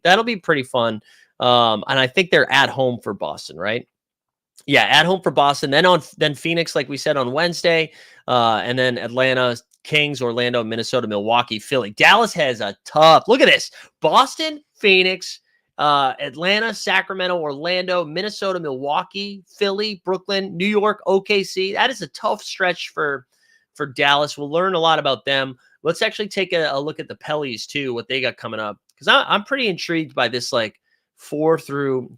that'll be pretty fun. And I think they're at home for Boston, right? Yeah, at home for Boston. Then Phoenix, like we said, on Wednesday, and then Atlanta, Kings, Orlando, Minnesota, Milwaukee, Philly. Dallas has a tough. Look at this: Boston, Phoenix, Atlanta, Sacramento, Orlando, Minnesota, Milwaukee, Philly, Brooklyn, New York, OKC. That is a tough stretch for Dallas. We'll learn a lot about them. Let's actually take a look at the Pellies too, what they got coming up, because I'm pretty intrigued by this, like 4 through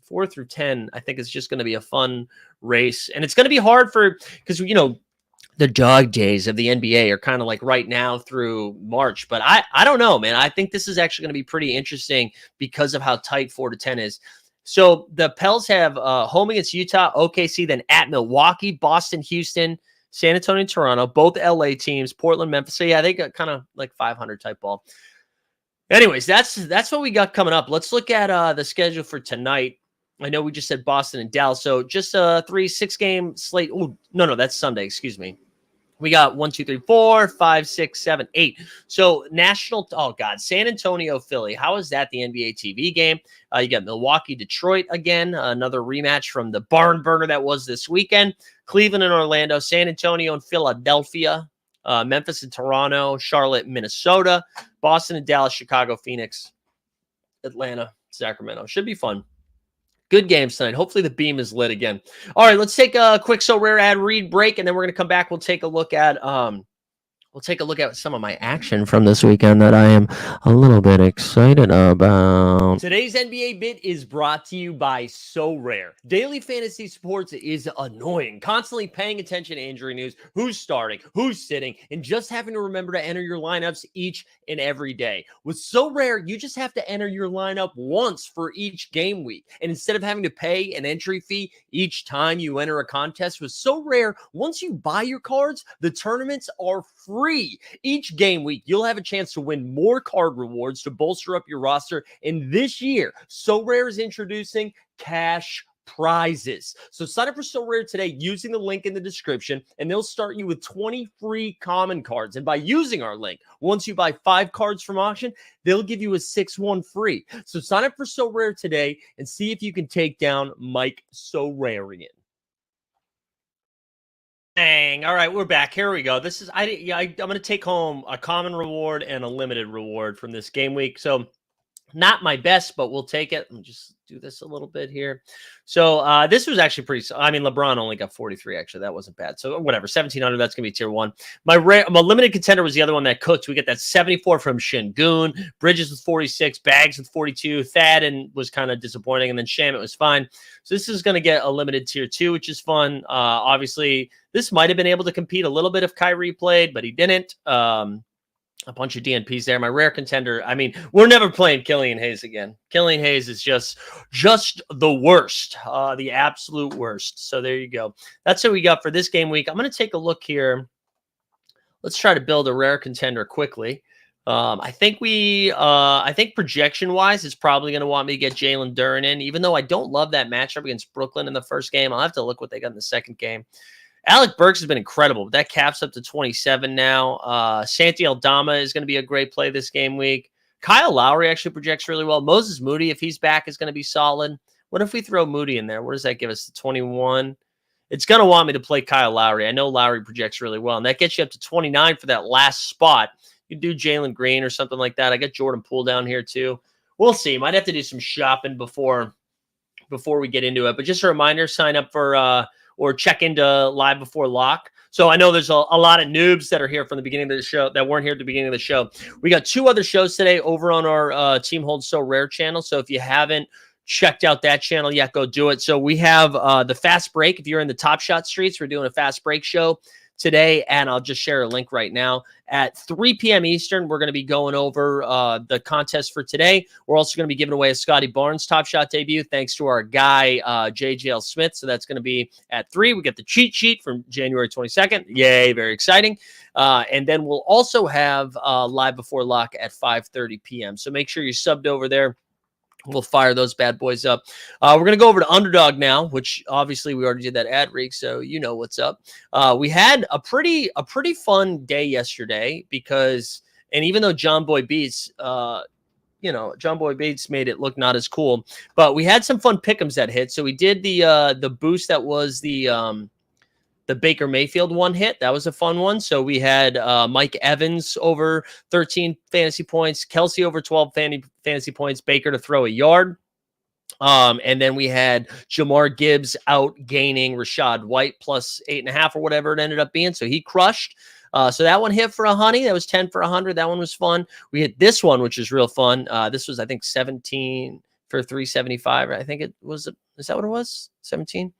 10. I think it's just going to be a fun race, and it's going to be hard because the dog days of the NBA are kind of like right now through March. But I don't know, man. I think this is actually going to be pretty interesting because of how tight 4 to 10 is. So the Pels have home against Utah, OKC, then at Milwaukee, Boston, Houston, San Antonio, Toronto, both LA teams, Portland, Memphis. So yeah, they got kind of like 500 type ball. Anyways, that's what we got coming up. Let's look at the schedule for tonight. I know we just said Boston and Dallas, so just a 3-6 game slate. Oh, no, that's Sunday. Excuse me. We got 1, 2, 3, 4, 5, 6, 7, 8. So San Antonio, Philly. How is that the NBA TV game? You got Milwaukee, Detroit again, another rematch from the barn burner that was this weekend. Cleveland and Orlando, San Antonio and Philadelphia, Memphis and Toronto, Charlotte, Minnesota, Boston and Dallas, Chicago, Phoenix, Atlanta, Sacramento. Should be fun. Good games tonight. Hopefully the beam is lit again. All right, let's take a quick So Rare ad read break, and then we're going to come back. We'll take a look at some of my action from this weekend that I am a little bit excited about. Today's NBA Bit is brought to you by So Rare. Daily fantasy sports is annoying. Constantly paying attention to injury news, who's starting, who's sitting, and just having to remember to enter your lineups each and every day. With So Rare, you just have to enter your lineup once for each game week. And instead of having to pay an entry fee each time you enter a contest, with So Rare, once you buy your cards, the tournaments are free. Each game week, you'll have a chance to win more card rewards to bolster up your roster. And this year, So Rare is introducing cash prizes. So sign up for So Rare today using the link in the description, and they'll start you with 20 free common cards. And by using our link, once you buy 5 cards from auction, they'll give you a 6th one free. So sign up for So Rare today and see if you can take down Mike Sorarian. Dang. All right, we're back. Here we go. This is I'm going to take home a common reward and a limited reward from this game week. So not my best, but we'll take it. Let me just do this a little bit here. So this was actually pretty. I mean, LeBron only got 43. Actually, that wasn't bad. So whatever, 1,700. That's gonna be tier 1. My limited contender was the other one that cooked. We get that 74 from Şengün, Bridges with 46, Bags with 42. Thad was kind of disappointing, and then Shamet was fine. So this is gonna get a limited tier 2, which is fun. Obviously, this might have been able to compete a little bit if Kyrie played, but he didn't. A bunch of DNPs there. My rare contender. I mean, we're never playing Killian Hayes again. Killian Hayes is just the worst, the absolute worst. So there you go. That's what we got for this game week. I'm going to take a look here. Let's try to build a rare contender quickly. I think projection wise, it's probably going to want me to get Jalen Duren in, even though I don't love that matchup against Brooklyn in the first game. I'll have to look what they got in the second game. Alec Burks has been incredible. That cap's up to 27 now. Santi Aldama is going to be a great play this game week. Kyle Lowry actually projects really well. Moses Moody, if he's back, is going to be solid. What if we throw Moody in there? What does that give us? 21. It's going to want me to play Kyle Lowry. I know Lowry projects really well, and that gets you up to 29 for that last spot. You do Jalen Green or something like that. I got Jordan Poole down here too. We'll see. Might have to do some shopping before we get into it. But just a reminder, sign up for or check into Live Before Lock. So I know there's a lot of noobs that are here from the beginning of the show that weren't here at the beginning of the show. We got 2 other shows today over on our Team Hold So Rare channel. So if you haven't checked out that channel yet, go do it. So we have the Fast Break. If you're in the Top Shot streets, we're doing a Fast Break show today, and I'll just share a link right now. At 3 p.m. Eastern, we're going to be going over the contest for today. We're also going to be giving away a Scotty Barnes Top Shot debut, thanks to our guy, JJL Smith. So that's going to be at 3. We get the cheat sheet from January 22nd. Yay, very exciting. And then we'll also have Live Before Lock at 5:30 p.m. So make sure you're subbed over there. We'll fire those bad boys up. We're going to go over to Underdog now, which obviously we already did that ad read, so you know what's up. We had a pretty fun day yesterday because, and even though John Boy Beats, John Boy Beats made it look not as cool, but we had some fun pick'ems that hit. So we did the boost that was the Baker Mayfield one hit. That was a fun one. So we had Mike Evans over 13 fantasy points, Kelsey over 12 fantasy points, Baker to throw a yard. And then we had Jamar Gibbs out gaining Rachaad White plus 8.5 or whatever it ended up being. So he crushed. So that one hit for a honey. That was 10 for 100. That one was fun. We hit this one, which is real fun. This was, I think, 17 for 375. I think it was. Is that what it was? 17?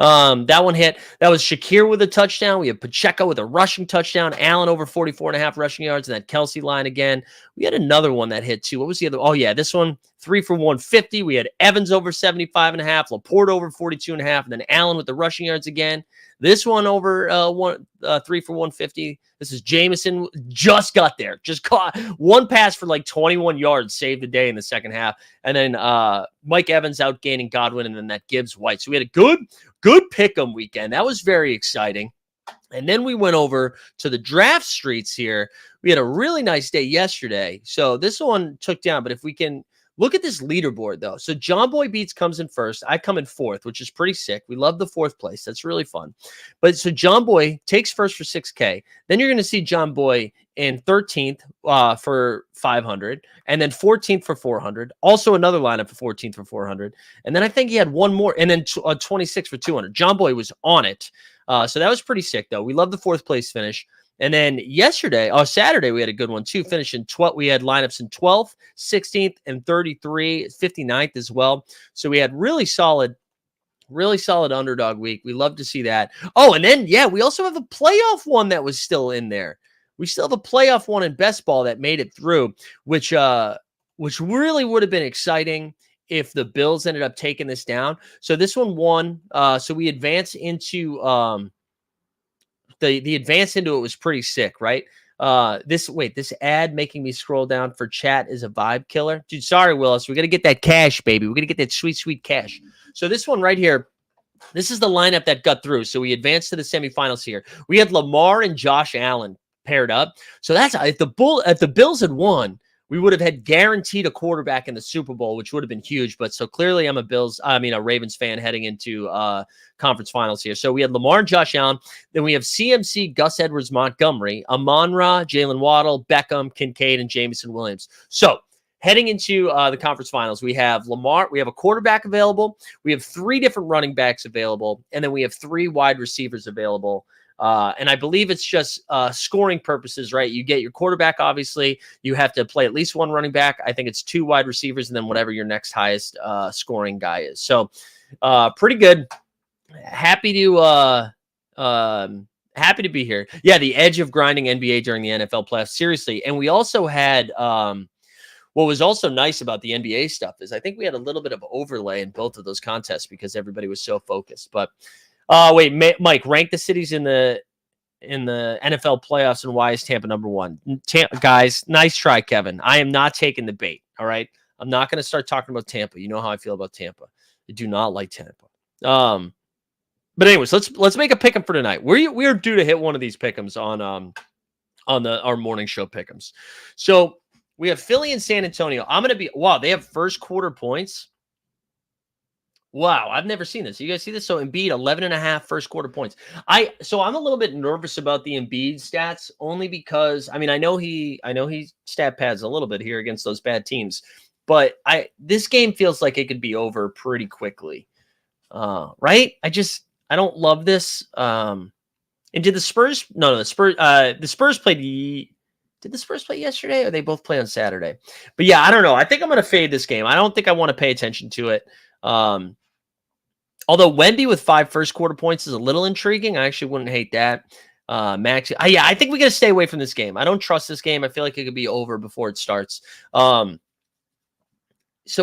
That one hit. That was Shakir with a touchdown. We have Pacheco with a rushing touchdown. Allen over 44.5 rushing yards, and that Kelsey line again. We had another one that hit too. What was the other? Oh, yeah, this one, 3 for 150. We had Evans over 75.5, Laporte over 42.5, and then Allen with the rushing yards again. This one over 3 for 150. This is Jameson. Just got there. Just caught one pass for like 21 yards, saved the day in the second half. And then Mike Evans outgaining Godwin, and then that Gibbs White. So we had a good pick'em weekend. That was very exciting. And then we went over to the draft streets here. We had a really nice day yesterday. So this one took down, but if we can look at this leaderboard, though. So John Boy Beats comes in first. I come in fourth, which is pretty sick. We love the fourth place. That's really fun. But so John Boy takes first for 6K. Then you're going to see John Boy in 13th for 500, and then 14th for 400. Also another lineup for 14th for 400. And then I think he had one more, and then 26 for 200. John Boy was on it. So that was pretty sick, though. We love the fourth place finish. And then Saturday, we had a good one too. Finishing 12th, we had lineups in 12th, 16th, and 33, 59th as well. So we had really solid underdog week. We love to see that. Oh, and then we also have a playoff one that was still in there. We still have a playoff one in best ball that made it through, which really would have been exciting if the Bills ended up taking this down. So this one won. So we advance into the advance into it was pretty sick, right? This ad making me scroll down for chat is a vibe killer. Dude, sorry, Willis. We got to get that cash, baby. We got to get that sweet, sweet cash. So this one right here, this is the lineup that got through. So we advanced to the semifinals here. We had Lamar and Josh Allen paired up. So that's if the Bills had won, we would have had guaranteed a quarterback in the Super Bowl, which would have been huge. But so clearly I'm a Ravens fan heading into conference finals here. So we had Lamar and Josh Allen. Then we have CMC, Gus Edwards, Montgomery, Amon-Ra, Jalen Waddle, Beckham, Kincaid, and Jameson Williams. So heading into the conference finals, we have Lamar. We have a quarterback available. We have 3 different running backs available. And then we have 3 wide receivers available. And I believe it's just scoring purposes, right? You get your quarterback, obviously. You have to play at least 1 running back. I think it's 2 wide receivers, and then whatever your next highest scoring guy is. So pretty good. Happy to be here. Yeah, the edge of grinding NBA during the NFL playoffs. Seriously. And we also had what was also nice about the NBA stuff is I think we had a little bit of overlay in both of those contests because everybody was so focused. But Mike, rank the cities in the NFL playoffs and why is Tampa number 1? Guys, nice try, Kevin. I am not taking the bait. All right, I'm not going to start talking about Tampa. You know how I feel about Tampa. I do not like Tampa. But anyways, let's make a pick'em for tonight. We are due to hit one of these pick'ems on our morning show pick'ems. So we have Philly and San Antonio. They have first quarter points. Wow, I've never seen this. You guys see this? So Embiid, 11.5 first quarter points. So I'm a little bit nervous about the Embiid stats only because I know he stat pads a little bit here against those bad teams, but this game feels like it could be over pretty quickly. Right? I don't love this. And did the Spurs? No, the Spurs played. Did the Spurs play yesterday or they both play on Saturday? But yeah, I don't know. I think I'm going to fade this game. I don't think I want to pay attention to it. Although Wemby with 5 first quarter points is a little intriguing. I actually wouldn't hate that. Max, I think we got to stay away from this game. I don't trust this game. I feel like it could be over before it starts. So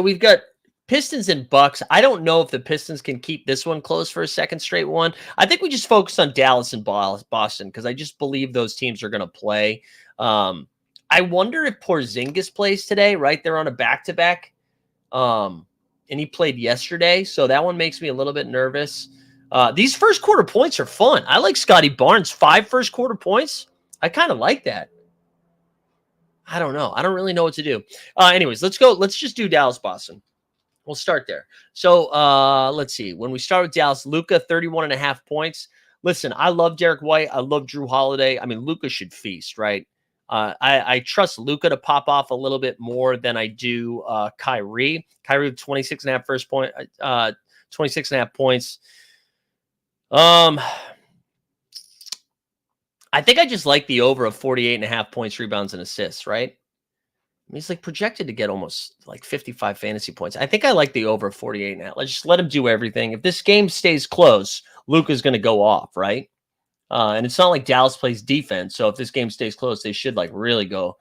we've got Pistons and Bucks. I don't know if the Pistons can keep this one close for a second straight one. I think we just focus on Dallas and Boston because I just believe those teams are going to play. I wonder if Porzingis plays today, right? They're on a back-to-back. And he played yesterday, so that one makes me a little bit nervous. These first quarter points are fun. I like Scotty Barnes, 5 first quarter points. I kind of like that. I don't know. I don't really know what to do. Anyways, let's go. Let's just do Dallas-Boston. We'll start there. So let's see. When we start with Dallas, Luka, 31.5 points. Listen, I love Derek White. I love Drew Holiday. I mean, Luka should feast, right? I trust Luka to pop off a little bit more than I do Kyrie. Kyrie with 26.5 first point, 26.5 points. I think I just like the over of 48.5 points, rebounds, and assists, right? He's like projected to get almost like 55 fantasy points. I think I like the over 48 now. Let's just let him do everything. If this game stays close, Luka's going to go off, right? And it's not like Dallas plays defense. So if this game stays close, they should like really go.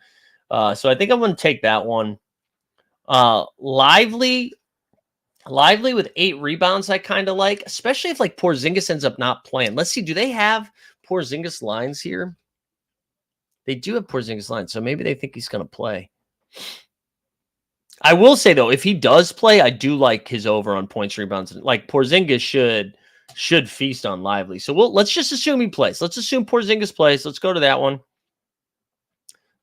So I think I'm going to take that one. Lively with 8 rebounds, I kind of like, especially if like Porzingis ends up not playing. Let's see. Do they have Porzingis lines here? They do have Porzingis lines. So maybe they think he's going to play. I will say though, if he does play, I do like his over on points, rebounds. Like Porzingis should feast on Lively. So let's just assume he plays. Let's assume Porzingis plays. Let's go to that one.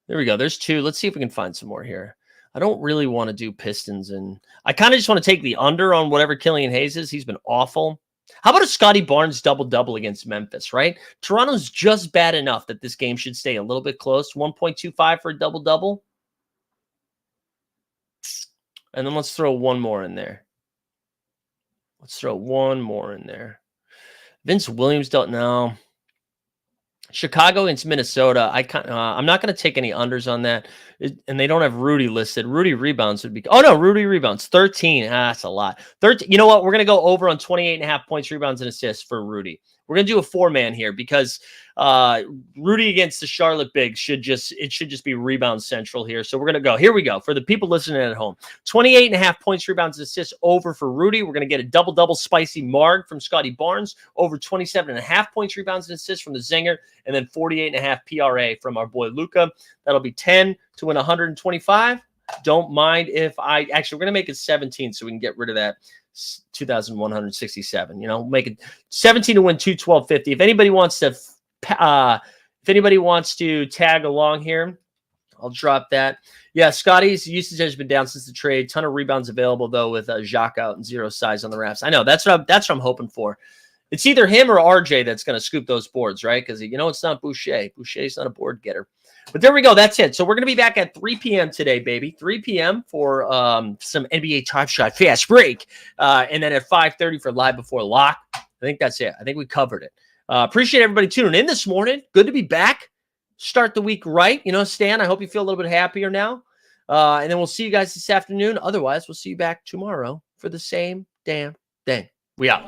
There we go. There's 2. Let's see if we can find some more here. I don't really want to do Pistons, and I kind of just want to take the under on whatever Killian Hayes is. He's been awful. How about a Scotty Barnes double-double against Memphis, right? Toronto's just bad enough that this game should stay a little bit close. 1.25 for a double-double. And then let's throw one more in there. Let's throw one more in there. Vince Williams don't know. Chicago against Minnesota. I'm not going to take any unders on that. And they don't have Rudy listed. Rudy rebounds would be. Oh no, Rudy rebounds 13. That's a lot. 13. You know what? We're going to go over on 28.5 points, rebounds, and assists for Rudy. We're going to do a 4-man here because Rudy against the Charlotte Bigs should just be rebound central here. So we're going to go. Here we go. For the people listening at home, 28.5 points, rebounds, and assists over for Rudy. We're going to get a double-double spicy marg from Scotty Barnes, over 27.5 points, rebounds, and assists from the Zinger, and then 48.5 PRA from our boy Luka. That'll be 10 to win 125. Don't mind if we're going to make it 17 so we can get rid of that 2,167. Make it 17 to win 212.50. If anybody wants to tag along here, I'll drop that. Yeah, Scotty's usage has been down since the trade. Ton of rebounds available though with Jacques out and 0 size on the Raps. I know that's what I'm hoping for. It's either him or RJ that's going to scoop those boards, right? Because it's not Boucher. Boucher's not a board getter. But there we go. That's it. So we're going to be back at 3 p.m. today, baby. 3 p.m. for some NBA Top Shot Fast Break. And then at 5:30 for Live Before Lock. I think that's it. I think we covered it. Appreciate everybody tuning in this morning. Good to be back. Start the week right. Stan, I hope you feel a little bit happier now. And then we'll see you guys this afternoon. Otherwise, we'll see you back tomorrow for the same damn thing. We out.